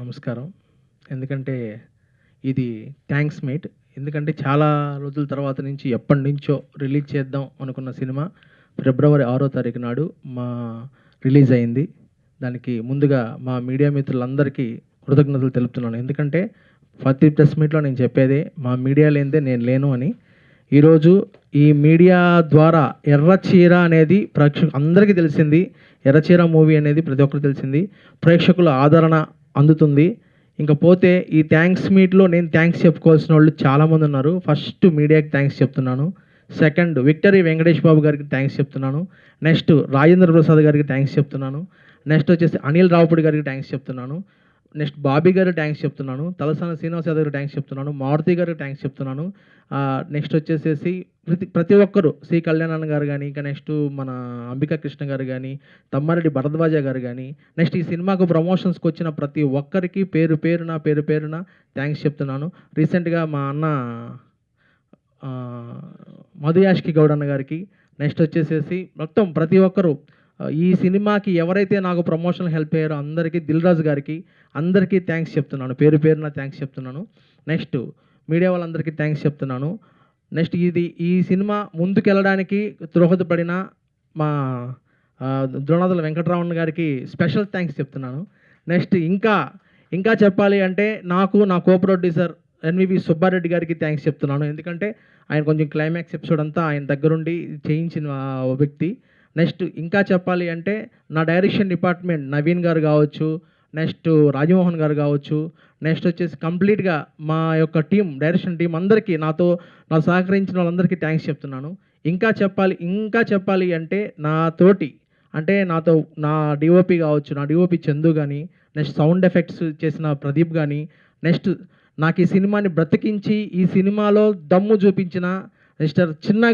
నమస్కారం. ఎందుకంటే ఇది థ్యాంక్స్ మేట్. ఎందుకంటే చాలా రోజుల తర్వాత నుంచి ఎప్పటినుంచో రిలీజ్ చేద్దాం అనుకున్న సినిమా ఫిబ్రవరి 6వ తారీఖు నాడు రిలీజ్ అయింది. దానికి ముందుగా మా మీడియా మిత్రులందరికీ కృతజ్ఞతలు తెలుపుతున్నాను. ఎందుకంటే ప్రతి ప్రెస్ మీట్‌లో నేను చెప్పేదే మా మీడియా లేనిదే నేను లేను అని. ఈరోజు ఈ మీడియా ద్వారా ఎర్రచీర అనేది అందరికీ తెలిసింది. ఎర్రచీర మూవీ అనేది ప్రతి ఒక్కరికి తెలిసింది. ప్రేక్షకుల ఆదరణ అందుతుంది. పోతే ఈ థ్యాంక్స్ మీట్‌లో నేను థ్యాంక్స్ చెప్పుకోవాల్సిన వాళ్ళు చాలామంది ఉన్నారు. ఫస్ట్ మీడియాకి థ్యాంక్స్ చెప్తున్నాను. సెకండ్ విక్టరీ వెంకటేష్ బాబు గారికి థ్యాంక్స్ చెప్తున్నాను. నెక్స్ట్ రాజేంద్ర ప్రసాద్ గారికి థ్యాంక్స్ చెప్తున్నాను. నెక్స్ట్ వచ్చేసి అనిల్ రావిపూడి గారికి థ్యాంక్స్ చెప్తున్నాను. నెక్స్ట్ బాబీ గారికి థ్యాంక్స్ చెప్తున్నాను. తలసాని శ్రీనివాస్ యాదవ్ గారికి థ్యాంక్స్ చెప్తున్నాను. మారుతి గారికి థ్యాంక్స్ చెప్తున్నాను. నెక్స్ట్ వచ్చేసేసి ప్రతి ఒక్కరు సి కళ్యాణ్ గారు కానీ, ఇంకా నెక్స్ట్ మన అంబికా కృష్ణ గారు కానీ, తమ్మారెడ్డి భరద్వాజ గారు కానీ, నెక్స్ట్ ఈ సినిమాకు ప్రమోషన్స్కి వచ్చిన ప్రతి ఒక్కరికి పేరు పేరున థ్యాంక్స్ చెప్తున్నాను. రీసెంట్గా మా అన్న మధు యాష్కి గౌడ్ అన్న గారికి, నెక్స్ట్ వచ్చేసేసి మొత్తం ప్రతి ఒక్కరు ఈ సినిమాకి ఎవరైతే నాకు ప్రమోషన్ హెల్ప్ అయ్యారో అందరికీ, దిల్ రాజు గారికి అందరికీ థ్యాంక్స్ చెప్తున్నాను. పేరున థ్యాంక్స్ చెప్తున్నాను. నెక్స్ట్ మీడియా వాళ్ళందరికీ థ్యాంక్స్ చెప్తున్నాను. నెక్స్ట్ ఈ సినిమా ముందుకెళ్ళడానికి దోహదపడిన మా ద్రోణాదుల వెంకటరామన్ గారికి స్పెషల్ థ్యాంక్స్ చెప్తున్నాను. నెక్స్ట్ ఇంకా చెప్పాలి అంటే నా కో ప్రొడ్యూసర్ ఎన్వివి సుబ్బారెడ్డి గారికి థ్యాంక్స్ చెప్తున్నాను. ఎందుకంటే ఆయన కొంచెం క్లైమాక్స్ ఎపిసోడ్ అంతా ఆయన దగ్గరుండి చేయించిన వ్యక్తి. నెక్స్ట్ ఇంకా చెప్పాలి అంటే నా డైరెక్షన్ డిపార్ట్మెంట్ నవీన్ గారు కావచ్చు, నెక్స్ట్ రాజమోహన్ గారు కావచ్చు, నెక్స్ట్ వచ్చేసి కంప్లీట్గా మా యొక్క డైరెక్షన్ టీం అందరికీ నాకు సహకరించిన వాళ్ళందరికీ థ్యాంక్స్ చెప్తున్నాను. ఇంకా చెప్పాలి అంటే నాతో నా డిఓపి కావచ్చు, నా డిఓపి చందు కానీ, నెక్స్ట్ సౌండ్ ఎఫెక్ట్స్ చేసిన ప్రదీప్ కానీ, నెక్స్ట్ నాకు ఈ సినిమాని బ్రతికించి ఈ సినిమాలో దమ్ము చూపించిన మిస్టర్ చిన్న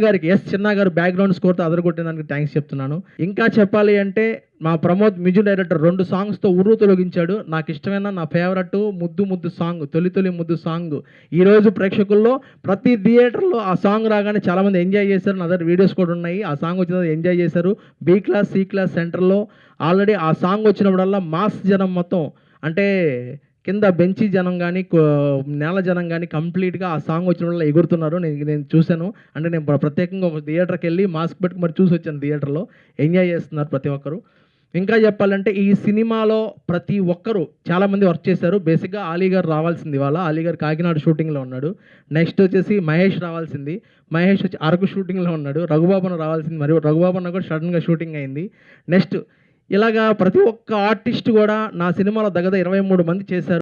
గారు బ్యాక్గ్రౌండ్ స్కోర్తో అదరగొట్టినందుకు థ్యాంక్స్ చెప్తున్నాను. ఇంకా చెప్పాలి అంటే మా ప్రమోద్ మ్యూజిక్ డైరెక్టర్ 2 సాంగ్స్తో ఉర్రు తొలగించాడు. నాకు ఇష్టమైన నా ఫేవరెట్ ముద్దు సాంగ్, తొలి ముద్దు సాంగ్ ఈరోజు ప్రేక్షకుల్లో ప్రతి థియేటర్లో ఆ సాంగ్ రాగానే చాలామంది ఎంజాయ్ చేశారు. నా దగ్గర వీడియోస్ కూడా ఉన్నాయి. ఆ సాంగ్ వచ్చిన ఎంజాయ్ చేశారు. బి క్లాస్ సి క్లాస్ సెంటర్లో ఆల్రెడీ ఆ సాంగ్ వచ్చినప్పుడల్లా మాస్ జనం మొత్తం, అంటే కింద బెంచి జనం కానీ, నేల జనం కానీ కంప్లీట్గా ఆ సాంగ్ వచ్చిన వల్ల ఎగురుతున్నారు. నేను చూశాను. అంటే నేను ప్రత్యేకంగా ఒక థియేటర్కి వెళ్ళి మాస్క్ పెట్టుకు మరి చూసి వచ్చాను. థియేటర్లో ఎంజాయ్ చేస్తున్నారు ప్రతి ఒక్కరు. ఇంకా చెప్పాలంటే ఈ సినిమాలో ప్రతి ఒక్కరు చాలామంది వర్క్ చేశారు. బేసిక్గా ఆలీ గారు రావాల్సింది, ఇవాళ ఆలీ గారు కాకినాడ షూటింగ్లో ఉన్నాడు. నెక్స్ట్ వచ్చేసి మహేష్ రావాల్సింది, మహేష్ వచ్చి అరకు షూటింగ్లో ఉన్నాడు. రఘుబాబు రావాల్సింది, మరి రఘుబాబు కూడా సడన్గా షూటింగ్ అయింది. నెక్స్ట్ ఇలాగా ప్రతి ఒక్క ఆర్టిస్ట్ కూడా నా సినిమాలో దగ్గర 23 మంది చేశారు.